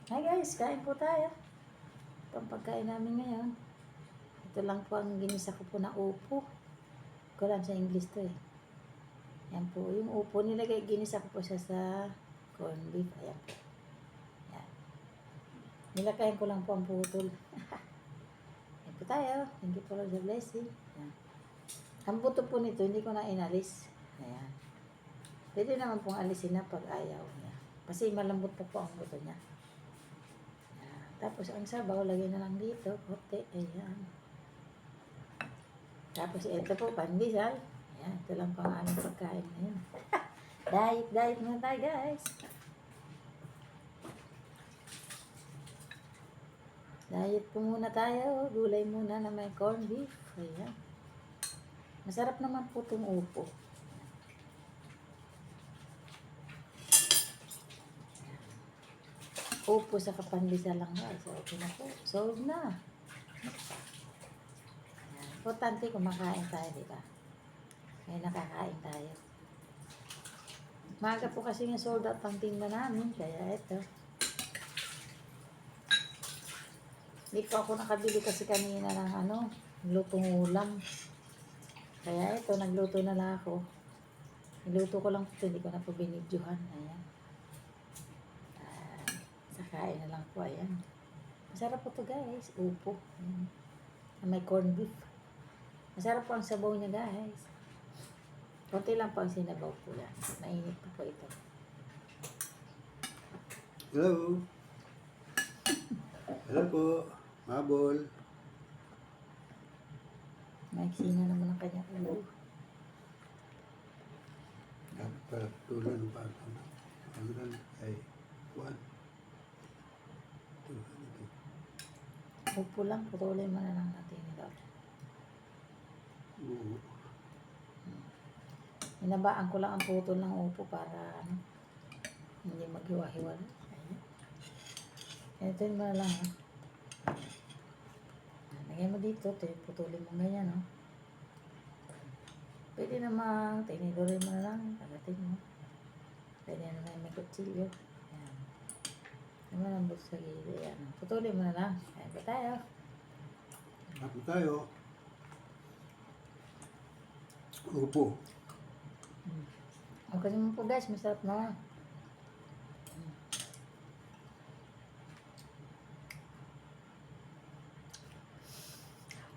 Hi guys, kain po tayo. Ito ang pagkain namin ngayon. Ito lang po ang ginisa ko po na upo. Ko lang sa English to eh. Yan po, yung upo nilagay, ginisa ko po siya sa corned beef. Ayan po. Yan. Nilakayan ko lang po ang putol. Yan po tayo. Thank you for the blessing. Yan. Ang buto po nito, hindi ko na inalis. Ayan. Pwede naman pong alisin na pag ayaw niya. Kasi malambot po po ang buto niya. Tapos ang sabaw, lagyan na lang dito. Kote, ayan. Tapos ito po, pandesal. Ayan, ito lang pang aming pagkain ngayon. Diet muna tayo guys. Diet po muna tayo. Gulay muna na may corned beef. Ayan. Masarap naman po itong upo. Upo sa kapandesal lang guys. So, okay na po. Solve na. Importante kumakain tayo, di ba? May nakakain tayo. Maaga po kasi yung sold out ang tinda namin, kaya ito. Hindi po ako nakabili kasi kanina ng lutong ulam. Kaya ito, nagluto na lang ako. Niluto ko lang ito, hindi ko na po binidyohan. Ayan. Sakain na lang po, ayan. Masarap po ito guys, upo. Ayan. May corned beef. Masarap po ang sabaw niya guys. Konti lang po ang sinabaw po yan. Mainit po ito. Hello. Hello po. Mabol. Maiksi na naman ang kanyang ulo. Dapat pala tuloy ng bata. Ano lang ay 1. 2. Upo lang, patuloy mo na lang natin ito. Oo. Hinabaan ko lang ang putol ng upo para hindi maghiwa-hiwala. Ito mo na lang. Lagyan mo dito, putulin mo ganyan. Pwede namang tinidorin mo na lang, kagatin mo. Pwede naman may kutsilyo. Ayan. Naman ang buto sa gilid. Ayan. Putulin mo na lang. Ayan pa tayo. Tapos tayo. Upo. Okay naman po guys, masarap na.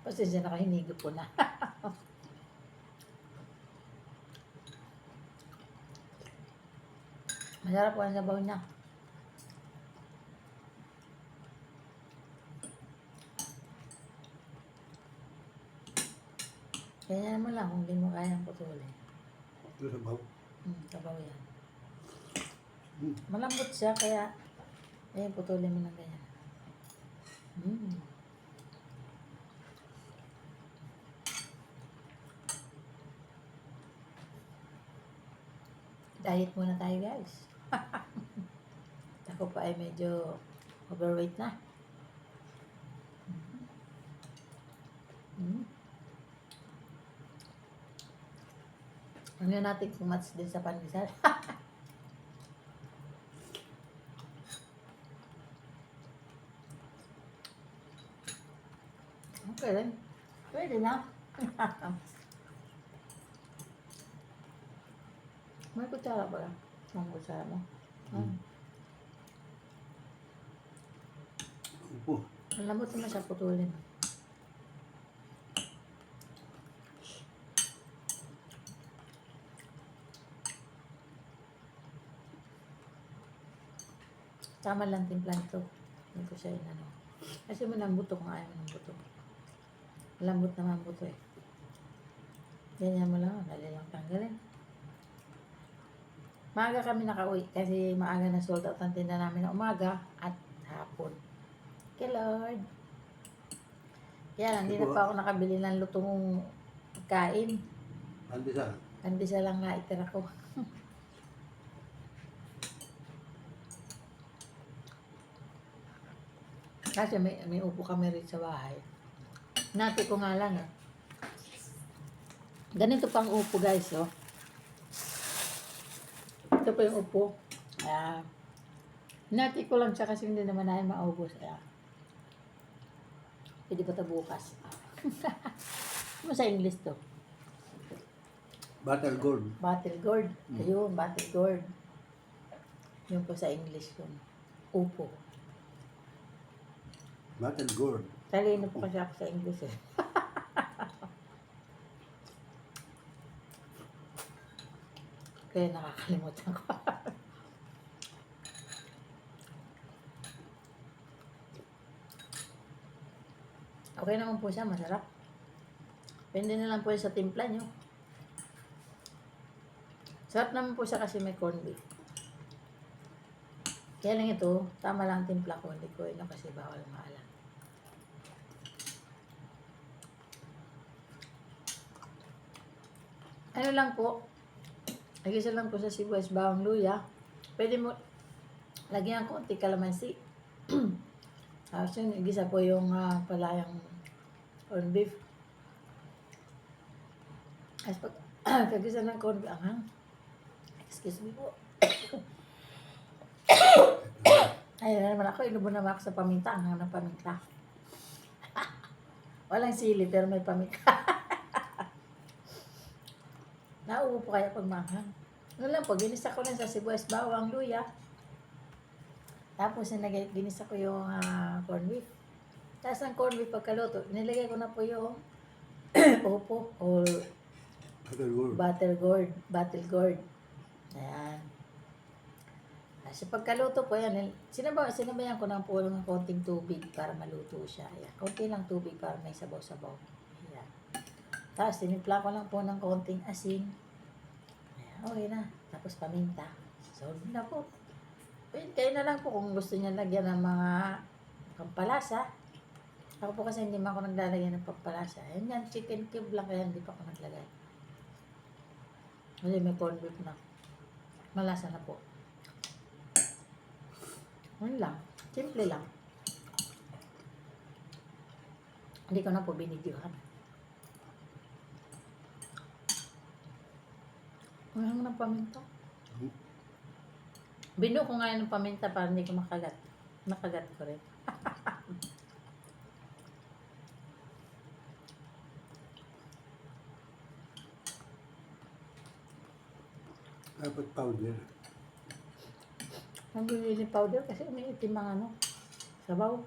Pasensya na kahinigo po na. Masarap po ang sabaw niya. Kaya mo lang kung hindi mo kayang putulin. Ito sa baw. Sabaw yan. Malambot siya, kaya ayan, putulin mo ng ganyan. Diet muna tayo guys. Ako pa ay medyo overweight na. Ano natin kung match din sa pandesal. Okay rin. Pwede na. May kutsara ba lang? Ang kutsara mo. Upo. Ang lambot naman siya putulin. Tama lang timplan ito. Hindi ko siya inano. Kasi mo ng buto kung ayaw mo ng buto. Lambot naman ang buto eh. Ganyan mo lang. Dali lang tanggalin. Maaga kami nakauwi kasi maaga na sold out ang tinda namin na umaga at hapon. Okay Lord. Kaya lang, hindi na pa ako nakabili ng lutong pagkain. Pandesal. Pandesal lang na itira ko. Kasi may upo kami rin sa bahay. Nati ko nga lang Ganito pang upo guys, Ito pa yung upo. Nati ko lang siya kasi hindi naman namin maubos. Kaya, pwede ba ito bukas? Ano sa English to? Battle gold. Battle gourd. Ayun, battle gourd. Yun po sa English yun. Upo. Battle gold. Talino po kasi ako sa English eh. Kaya nakakalimutan ko. Okay naman po siya, masarap. Pwede na lang po sa timpla nyo. Sarap naman po siya kasi may corned beef. Kaya lang ito, tama lang timpla ko. Hindi ko ino kasi bawal maalam. Ano lang po, nagisa lang po sa sibuyas, bawang luya. Pwede mo lagyan ng konti kalamansi. Tapos yun, igisa po yung palayang corned beef. Tapos pag kagisa ng corned beef, excuse me po. Ayun na naman ako, inubo naman ako sa paminta, anghang ng paminta. Walang sili, pero may paminta. Nauupo kaya pag manghang. Ano lang po, ginisa ko lang sa sibuyas, bawang, luya. Tapos ginisa ko yung corned beef. Tapos ang corned beef pagkaluto, nilagay ko na po yung upo or Battle gold. battle gourd. Ayan. Kasi pagkaluto po yan, sinabayan ko ng po ng konting tubig para maluto siya. Ayan. Konti lang tubig para may sabaw-sabaw. Ayan. Tapos tinimpla ko lang po ng konting asin. Ayan, okay na. Tapos paminta. So, na po. Kayo na lang po kung gusto niya lagyan ng mga pampalasa. Ako po kasi hindi man ako naglalagyan ng pampalasa. Ayan yan, chicken cube lang kaya hindi pa ako naglagay. Kasi may corned beef na. Malasa na po. Yun lang. Simple lang. Hindi ko na po binidyohan. Ano ng paminta? Binu ko nga ng paminta para hindi ko makagat. Nakagat ko rin. Dapat powder. Ang bibili powder kasi may itim ang sabaw.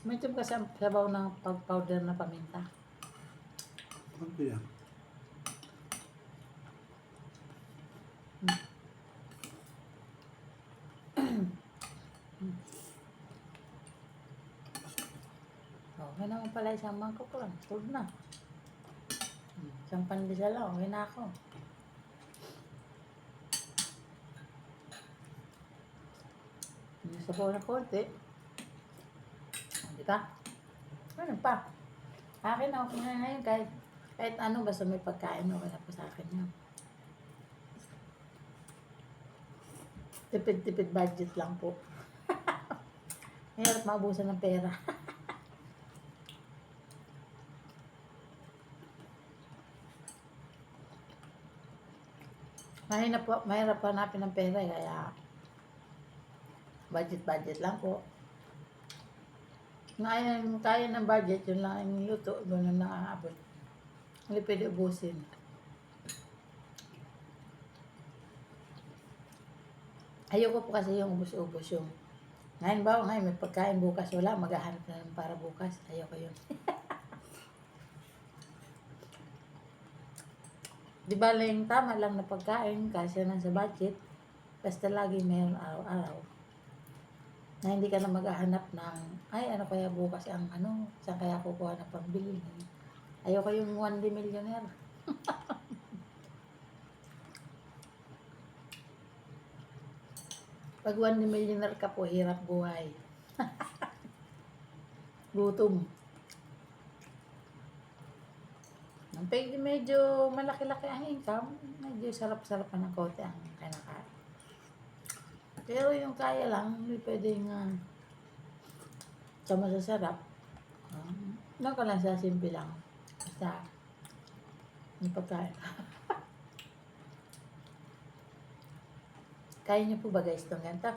May itim kasi ang sabaw ng powder na paminta. Okay lang. Okay naman pala isang mangkok lang. Tulad na. Isang pandesal lang. Okay na ako. Sabaw na konti. Di ba? Ano pa? Akin na okay na ngayon kahit ano basta may pagkain okay na po sa akin yun. Tipid-tipid budget lang po. Mahirap maubusan ng pera. Mahirap hanapin ng pera kaya budget lang po. Kaya ng budget, yun lang ang niluto, doon na naaabot. Hindi pwede ubusin. Ayoko po kasi yung ubus-ubus yung ngayon may pagkain bukas wala, maghahanap na lang para bukas. Ayoko yun. Di ba lang tama lang na pagkain kasi lang sa budget. Basta lagi mayroon araw-araw. Na hindi ka na maghahanap ng, ano kaya bukas ang saan kaya kukuha na pambili. Ayoko yung 1D millionaire. Pag 1D millionaire ka po, hirap buhay. Gutom. Pag medyo malaki-laki ang income, medyo sarap-sarap pa ng konti ang kinakain. Pero yung kaya lang, hindi pwedeng sa masasarap. Doon ka lang sa simple lang. Basta, yung pagkain. Kaya niyo po ba guys itong ganito?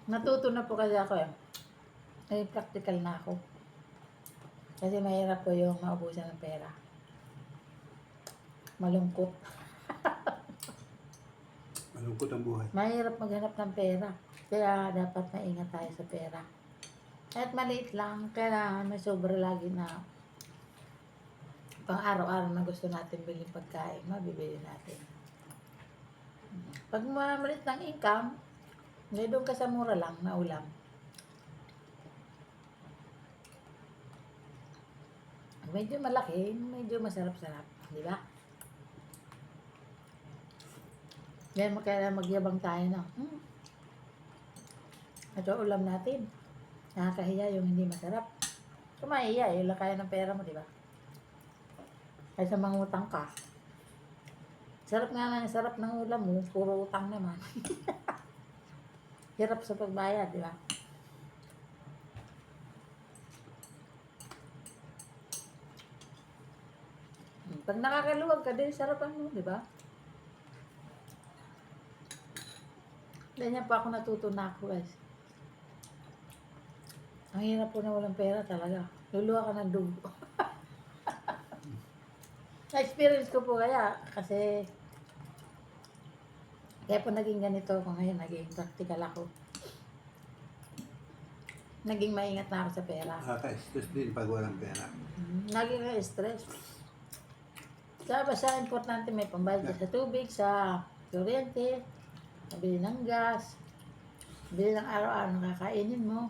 Natuto na po kasi ako eh. Ay, practical na ako. Kasi mahirap po yung maubusan ng pera. Malungkot. Malungkot ang buhay. Mahirap maghanap ng pera. Kaya dapat maingat tayo sa pera. Kahit maliit lang, kailangan may sobra lagi na pang araw-araw na gusto natin bilhin pagkain, mabibili natin. Pag maliit ng income, may doon ka sa mura lang na ulam. Medyo malaki, medyo masarap-sarap. Di ba? Yan, kailangan magyabang tayo na. Ito ulam natin. Nakakahiya yung hindi masarap. Kumahiya, yun lang kaya ng pera mo, di ba? Kaysa mangutang ka. Sarap nga lang, sarap ng ulam mo, puro utang naman. Hirap sa pagbayad, di ba? Pag nakakaluwag ka din, sarapan mo, di ba? Ganyan pa ako natutunan ako, guys. Ang hirap po na walang pera talaga. Luluwa ka ng dugo. Na-experience ko po kaya, kasi kaya po naging ganito ako ngayon, naging practical ako. Naging maingat na ako sa pera. Nakaka-stress din pag walang pera. Naging stress. Basta importante may pambayad ka sa tubig, sa kuryente, nabili ng gas, bili ng araw-araw na kakainin mo,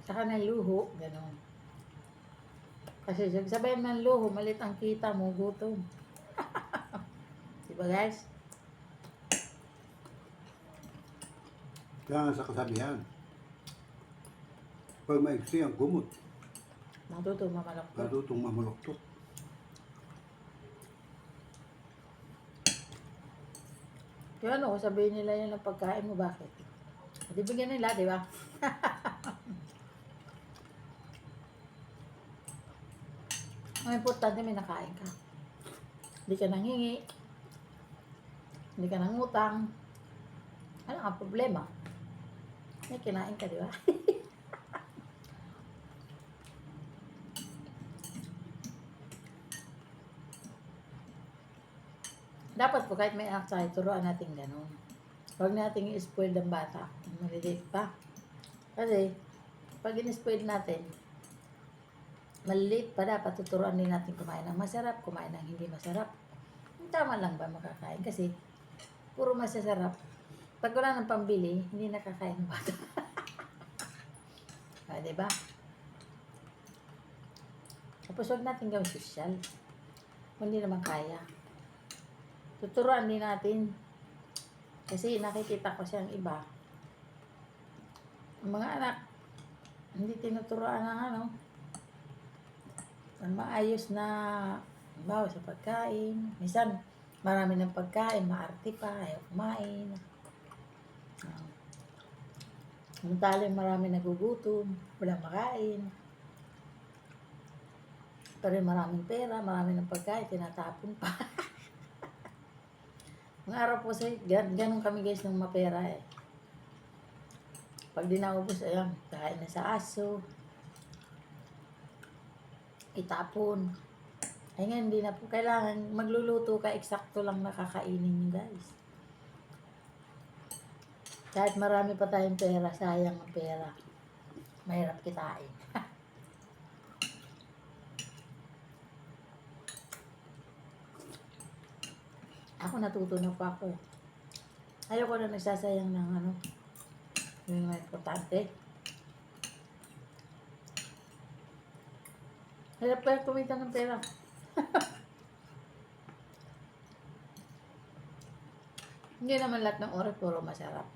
saka ng luho, gano'n. Kasi sabayan ng luho, malit ang kita mo, gutom. Diba guys? Kaya nga sa kasabihan, pag maiksi ang gumot, Matutong mamalak ko. natutong mamuloktot. Kaya ano, sabihin nila yan ang pagkain mo, bakit? Hindi bigyan nila, di ba? Ang importante may nakain ka. Hindi ka nanghingi. Hindi ka nangutang. Ano ang problema? May kinain ka, di ba? Dapat po kahit may anak tayo, turuan natin ganun. Huwag natin i-spoil ng bata. Maliliit pa. Kasi, pag in-spoil natin, maliliit pa dapat tuturuan din natin kumain ng masarap, kumain ng hindi masarap. Tama lang ba makakain? Kasi, puro masasarap. Pag wala ng pambili, hindi nakakain ng bata. Diba? Tapos huwag natin gawin social. Kung hindi naman kaya. Tuturuan din natin. Kasi nakikita ko siyang iba. Ang mga anak, hindi tinuturuan ng ano, ang maayos na bawa sa pagkain. Minsan, marami ng pagkain, maarte pa, ayaw kumain. Samantalang marami nagugutom, walang makain. Pero maraming pera, marami ng pagkain, tinatapon pa. Mga araw po sa ganun kami guys ng mapera eh. Pag di naubos, ayan, kain na sa aso. Itapon. Ay nga, hindi na po kailangan magluluto ka, eksakto lang nakakainin nyo guys. Kahit marami pa tayong pera, sayang ang pera. Mahirap kitain. Ako natutunan pa ako. Ayoko na nagsasayang ng ano, yung mga importante. Hirap pa kumita ng pera. Hindi naman lahat ng oras puro masarap.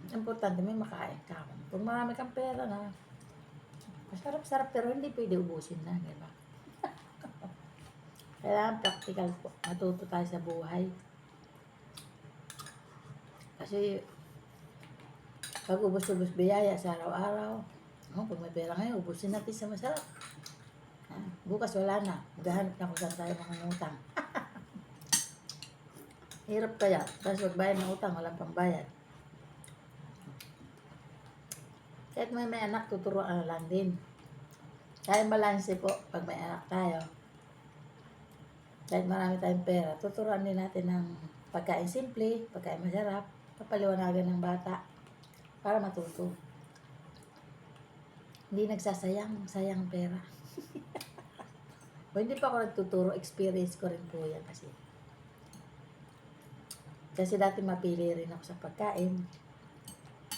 Importante may makain ka. Kung marami kang pera na, masarap-sarap pero hindi pwede ubusin na, di ba? Kailangan practical po. Matuto tayo sa buhay. Kasi, pag ubos-ubos biyaya sa araw-araw, pag may pera ngayon, ubusin natin sa masarap. Bukas wala na. Maghahanap na kung saan tayo mangungutang. Hirap kaya. Tapos magbayad ng utang, walang pambayad. Kahit may anak, tuturuan lang din. Kaya balanse po pag may anak tayo. Kahit marami tayong pera, tuturuan din natin ng pagkain simple, pagkain masarap, papaliwanagan ng bata para matuto. Hindi nagsasayang, sayang pera. O hindi pa ako nagtuturo, experience ko rin po yan kasi. Kasi dati mapili rin ako sa pagkain.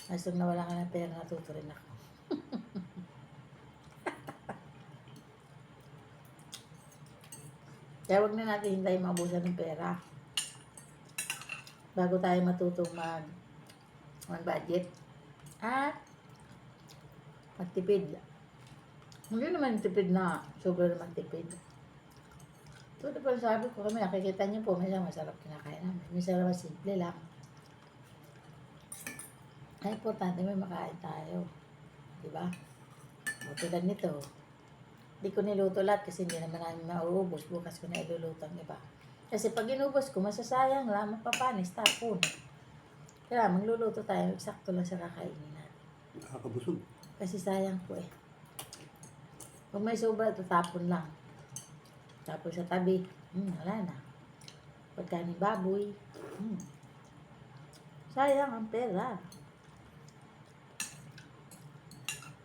Kasi nawala ka ng pera, natuto rin ako. Kaya huwag na natin hintayin mabusan ng pera bago tayo matutong mag-budget at magtipid. Hindi naman tipid na sobrang naman tipid. So, di ba sabi ko kami, nakikita niyo po, minsan masarap kinakain namin. Minsan naman simple lang. Ay, importante may makain tayo. Diba? O, tulad nito. Hindi ko niluto lahat kasi hindi naman namin mauubos. Bukas ko na iluluto ang iba. Kasi pag inubos ko, masasayang lang, mapapanis, tapon. Kaya magluluto tayo, eksakto lang sa kakainin natin. Nakakabusog. Kasi sayang po eh. Kung may sobra, tatapon lang. Tapos sa tabi, wala na. Pagkain baboy, sayang ang pera.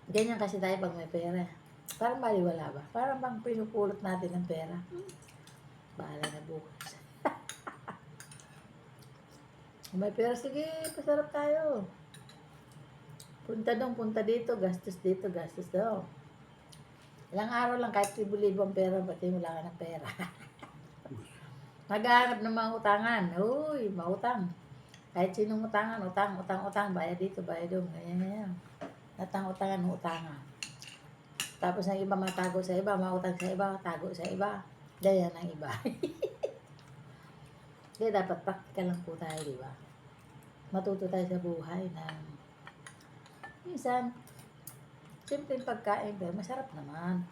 Ganyan kasi tayo pag may pera. Parang baliwala ba? Parang bang pinupulot natin ng pera. Bahala na bukas. Kung may pera, sige, pasarap tayo. Punta doon, punta dito, gastos dito, gastos doon. Ilang araw lang, kahit libo-libo ang pera, pati wala ka ng pera. Maghanap ng mga utangan. Uy, mautang. Kahit sinong utangan, utang, bayad dito, bayad doon, ganyan. Natang-utangan ng utangan. Tapos ang iba matago sa iba, mautang sa iba, tago sa iba. Daya ng iba. Kaya dapat practical lang po tayo, di ba? Matuto tayo sa buhay na minsan, simpleng pagkain, pero masarap naman.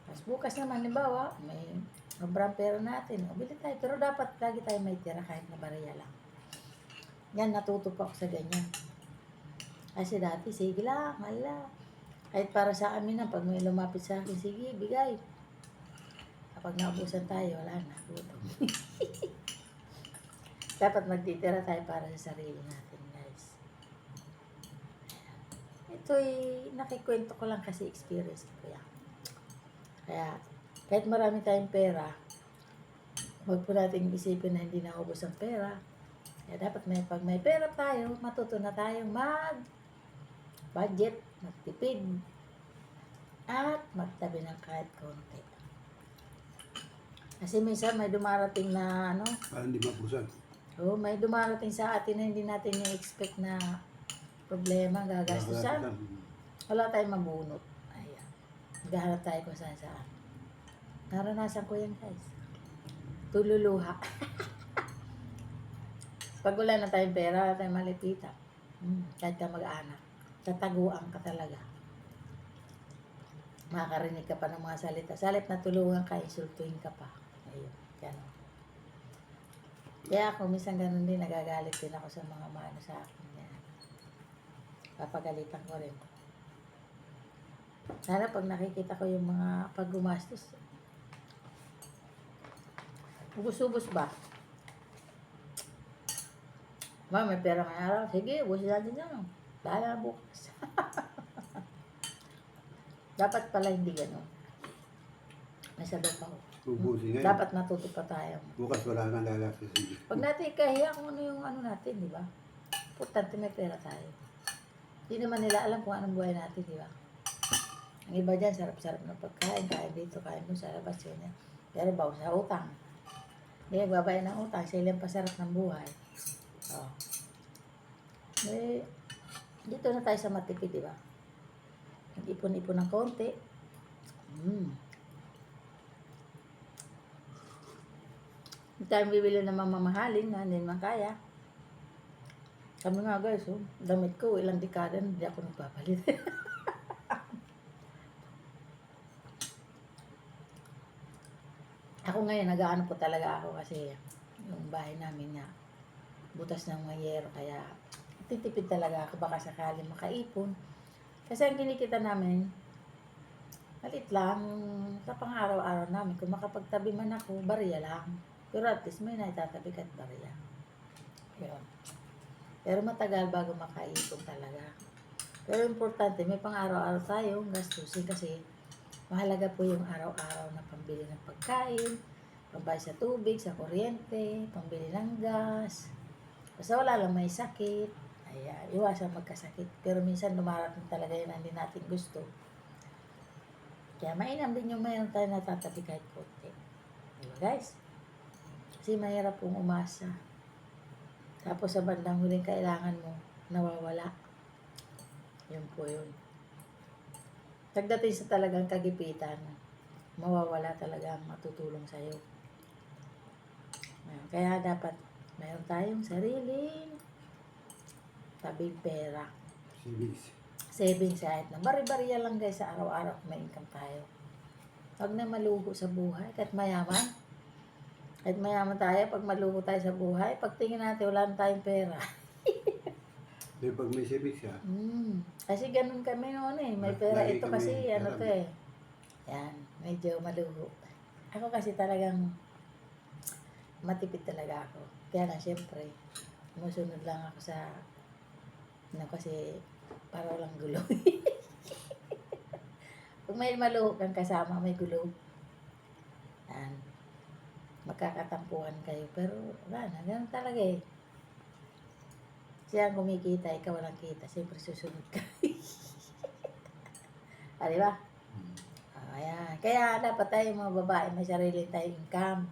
Tapos bukas naman, halimbawa, may sobrang pera natin, o bili tayo. Pero dapat lagi tayo may tira kahit na barya lang. Yan, natuto po ako sa ganyan. Kasi dati, sige lang, hala. Kahit para sa amin na, pag may lumapit sa akin, sige, bigay. Kapag naubusan tayo, wala na, gutom. Dapat magtitira tayo para sa sarili natin, guys. Ito'y nakikwento ko lang kasi experience ko yan. Kaya, kahit marami tayong pera, huwag po natin isipin na hindi naubos ang pera. Kaya dapat pag may pera tayo, matuto na tayong budget, magtipid, at magtabi ng kahit konti. Kasi minsan may dumarating na Para hindi mabusan. may dumarating sa atin na hindi natin i-expect na problema, gagastusan. Wala tayong mabunot. Ayan. Maghahanap tayo kung saan saan. Naranasan ko yan, guys. Tululuha. Pag wala na tayong pera, wala tayong malipita. Kahit ka mag-anak. Tataguan ka talaga. Makakarinig ka pa ng mga salita. Salit na tulungan ka, insultuhin ka pa. Ayun, gano'n. Kaya ako, minsan gano'n din, nagagalit din ako sa mga maano sa akin. Yan. Papagalitan ko rin. Sana pag nakikita ko yung mga paggumastos, ubus-ubus ba? May pera ngayong araw. Sige, ubusin natin yan. Bahala na bukas. Dapat pala hindi gano'n. May sabi pa ako. Ubusin ngayon. Dapat natuto pa tayo. Bukas wala nang lalaki sa iyo. Pag natin ikahiya kung ano yung natin, di ba? Importante may pera tayo. Hindi naman nila alam kung anong buhay natin, di ba? Ang iba dyan, sarap-sarap ng pagkain. Kain dito, kain doon sa labas yun. Pero bawas sa utang. Hindi nagbabayad ng utang. Sila yung pasarap ng buhay. Oh. Dito na tayo sa matipid, di ba? Nag-ipon-ipon ng konti. Hindi tayo bibili ng mamahalin na hindi naman kaya. Sabi nga guys, damit ko, ilang dekada na hindi ako nagpapalit. Ako ngayon, nag-aano po talaga ako kasi yung bahay namin nga, butas ng mayero, kaya titipid talaga ako baka sakali makaipon. Kasi ang kinikita namin, malit lang sa pang-araw-araw namin. Kung makapagtabi man ako, barya lang. Pero at least may naitatabi ka't barya. Yun. Pero matagal bago makaipon talaga. Pero importante, may pang-araw-araw tayong gastusin kasi mahalaga po yung araw-araw na pambili ng pagkain, pambayad sa tubig, sa kuryente, pambili ng gas. Basta wala lang may sakit, ay iwasan magkasakit. Pero minsan dumarating talaga yun na hindi natin gusto. Kaya mainam din yung mayroon tayo natatabi kahit konti. Diba guys? Kasi mahirap pong umasa. Tapos sa bandang huling kailangan mo, nawawala. Yun po yun. Pagdating sa talagang kagipitan, mawawala talaga ang matutulong sa'yo. Kaya dapat mayroon tayong sariling tabing pera. Savings kahit na bari-bariya lang guys sa araw-araw kung may income tayo. Huwag na maluho sa buhay. Kahit mayaman tayo, pag maluho tayo sa buhay, pag tingin natin wala na tayong pera. Pero pag may savings ka, Kasi ganun kami noon eh. May pera Lagi ito kami kasi ano marami. to eh. Yan, medyo maluho. Ako kasi talagang matipid talaga ako. Kaya lang syempre, sumusunod lang ako sa kasi para walang gulo. Kung may maluho kang kasama, may gulo. Yan. Magkakatampuhan kayo. Pero wala na, ganun talaga eh. Siya ang kumikita, ikaw walang kita. Siyempre susunod ka. Di ba? Ayan. Kaya dapat tayo mga babae, may sarili tayong income.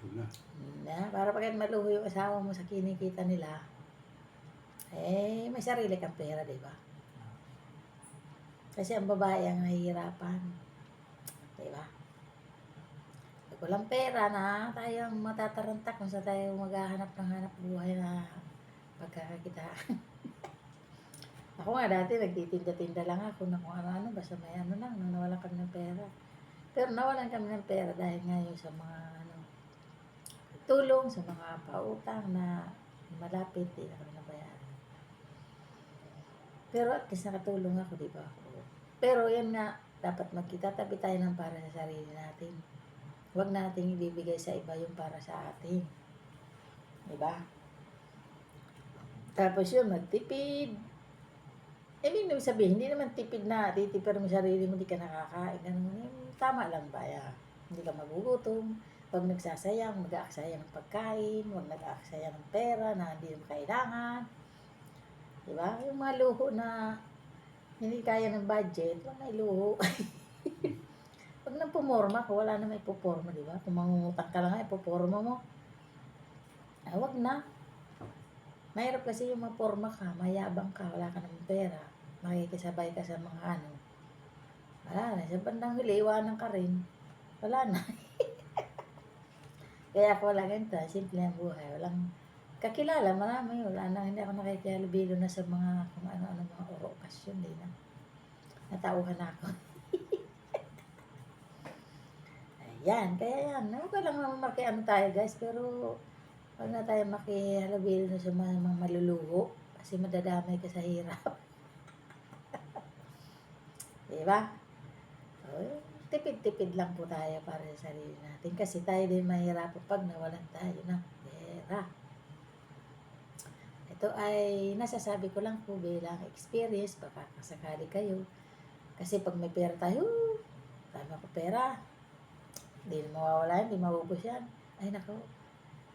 huwag na. Para pag maluho yung asawa mo sa kinikita nila, may sarili kang pera, di ba? Kasi ang babae ang nahihirapan. Di ba? Pag walang pera na, tayo ang matatarantak kung saan tayo maghahanap ng hanap buhay na pagkakakitaan. Ako nga dati nagtitinda-tinda lang ako na kung ano-ano, basta may ano lang, nung nawalan kami ng pera. Pero nawalan kami ng pera dahil ngayon sa mga tulong, sa mga pautang na malapit, di na kami nabayaran. Pero at least nakatulong ako, di ba? Pero yan nga, dapat magkitatabi tayo ng para sa sarili natin. Huwag nating ibibigay sa iba yung para sa atin. Di ba? Tapos yun, magtipid. Ibig sabihin, hindi naman tipid na titipid mo sarili mo, hindi ka nakakain. Ganun, tama lang ba? Hindi ka magugutom. Huwag nagsasayang, mag-aaksaya ng pagkain. Huwag nag-aaksaya ng pera na hindi mo kailangan. Diba? Yung mga luho na hindi kaya ng budget, huwag na iluho. Huwag nang pumorma kung wala na may puporma, diba? Kung mangungutang ka lang, puporma mo. Huwag na. Mahirap kasi yung maporma ka, mayabang ka, wala ka ng pera. Makikisabay ka sa mga ano. Wala na. Sa bandang huli, iwanan ka rin. Wala na. Kaya ako wala ganito. Simple ang buhay. Walang kakilala. Marami. Wala na. Hindi ako nakikihalubilo na sa mga kung ano-ano mga okasyon. Hindi na. Natauhan na ako. Ayan. Kaya yan. Huwag ka lang makiano tayo guys. Pero huwag na tayo makihalubilo na sa mga maluluho. Kasi madadamay ka sa hirap. Diba? Tipid-tipid lang po tayo para sa sarili natin. Kasi tayo din mahirap pag nawalan tayo ng pera. Ito ay nasasabi ko lang po bilang experience. Baka kasakali kayo. Kasi pag may pera tayo, tama ko pera. Hindi na mawawala yan, hindi mabubos yan. Ay nako.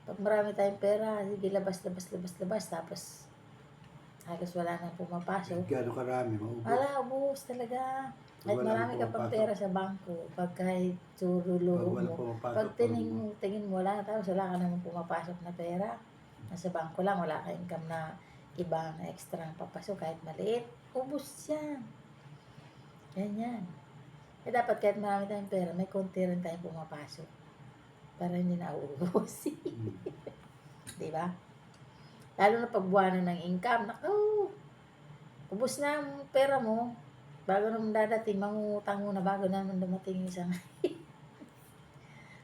Pag marami tayong pera, sige labas. Tapos halos wala nang pumapasok. Gano'ng karami, maubos. Wala, ubus talaga. Kahit marami ka pang pera sa bangko, pag kahit suruluho mo, pag tingin mo wala, tapos wala ka naman pumapasok na pera. Nasa bangko lang, wala ka income na ibang extra ang papasok, kahit maliit, ubus yan. Ganyan. Dapat kahit marami tayong pera, may konti rin tayong pumapasok. Para hindi na uubos. Diba? Lalo na pag buwanan ng income, ubos na ang pera mo. Bago naman dadating, mangungutang muna bago naman dumating yung isang.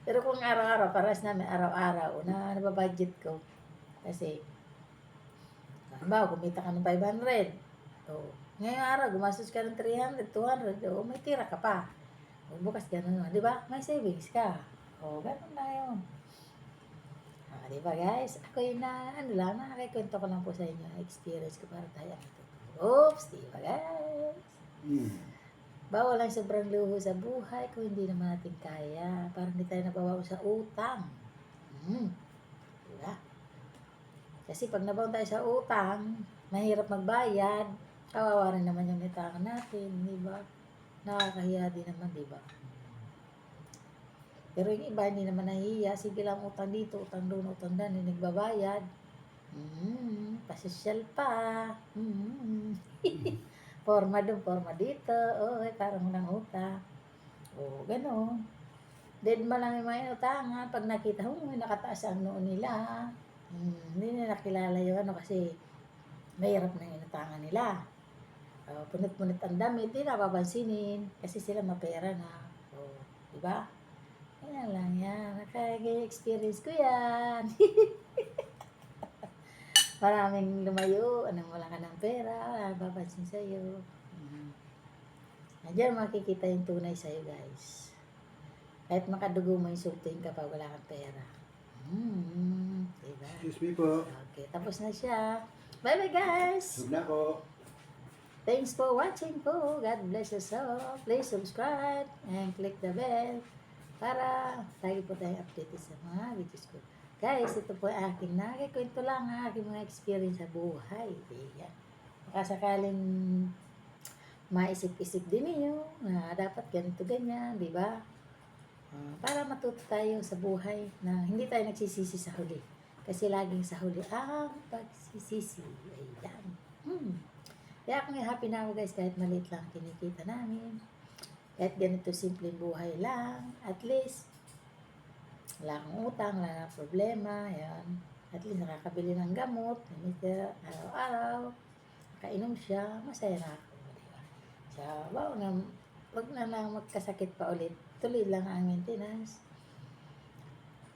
Pero kung araw-araw, paras namin araw-araw na nababudget ko. Kasi, halimbawa, kumita ka ng 500. Ngayong araw, gumastos ka ng 300, 200, o may tira ka pa. O bukas ganun naman, di ba? May savings ka. O, ganun na yun. Di ba guys? Ako yung nakakikwento ko lang po sa inyo ang experience ko para tayo. Oops, di ba guys? Bawal lang sobrang luho sa buhay kung hindi naman natin kaya. Parang hindi tayo nababaw sa utang. Diba? Kasi pag nabaw tayo sa utang, mahirap magbayad, kawawa rin naman yung utangan natin, di ba? Nakakahiya din naman, di ba? Pero yung iba hindi naman nahihiya, sige lang utang dito, utang doon, utang doon, hindi nagbabayad. Pasosyal pa. Forma doon, forma dito. Parang walang utang. Ganon. Dead ma lang yung mga inutangan. Pag nakita mo, may nakataas ang noon nila. Hindi nila nakilala yung kasi mahirap na yung inutangan nila. Punit-punit ang damit, hindi napapansinin. Kasi sila mapera na. Diba? Kaya lang yan. Nakaka-experience ko yan. Maraming lumayo, anong wala ka ng pera, wala papansin sa'yo. Diyan makikita yung tunay sa'yo, guys. Kahit makadugo mo yung sulting ka pa, wala kang pera. Diba? Excuse me po. Okay, tapos na siya. Bye-bye, guys! Huwag na ako. Thanks for watching po. God bless us all. Please subscribe and click the bell para lagi po tayong updated sa mga videos ko. Guys, ito po ang aking nakikwento lang ang aking mga experience sa buhay. Ayan. Baka sakaling maisip-isip din ninyo na dapat ganito ganyan, di ba? Para matuto tayo sa buhay na hindi tayo nagsisisi sa huli. Kasi laging sa huli ang pagsisisi. Ayan. Kaya akong happy na ako guys kahit maliit lang kinikita namin. Kahit ganito simpleng buhay lang. At least wala kang utang, wala kang problema, yan. At least nakakabili ng gamot, namita araw-araw, kainom siya, masaya na ako, diba? So, wag na lang magkasakit pa ulit, tuloy lang ang maintenance,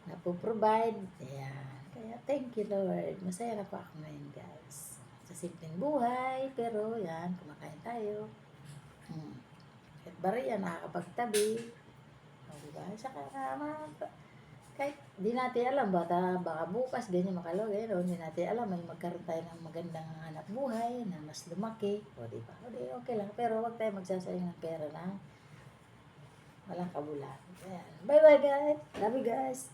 napoprovide, ayan. Kaya thank you Lord, masaya na po ako ngayon guys. Sa simpleng buhay, pero yan, kumakain tayo. At bariya, nakakapagtabi, diba? Saka kahit di natin alam, baka bukas ganyan makalogay, hindi natin alam, may magkaroon tayo ng magandang hanap buhay na mas lumaki, di ba? Okay lang, pero wag tayo magsasayang ng pera na walang kabulan. Bye bye guys, love you guys.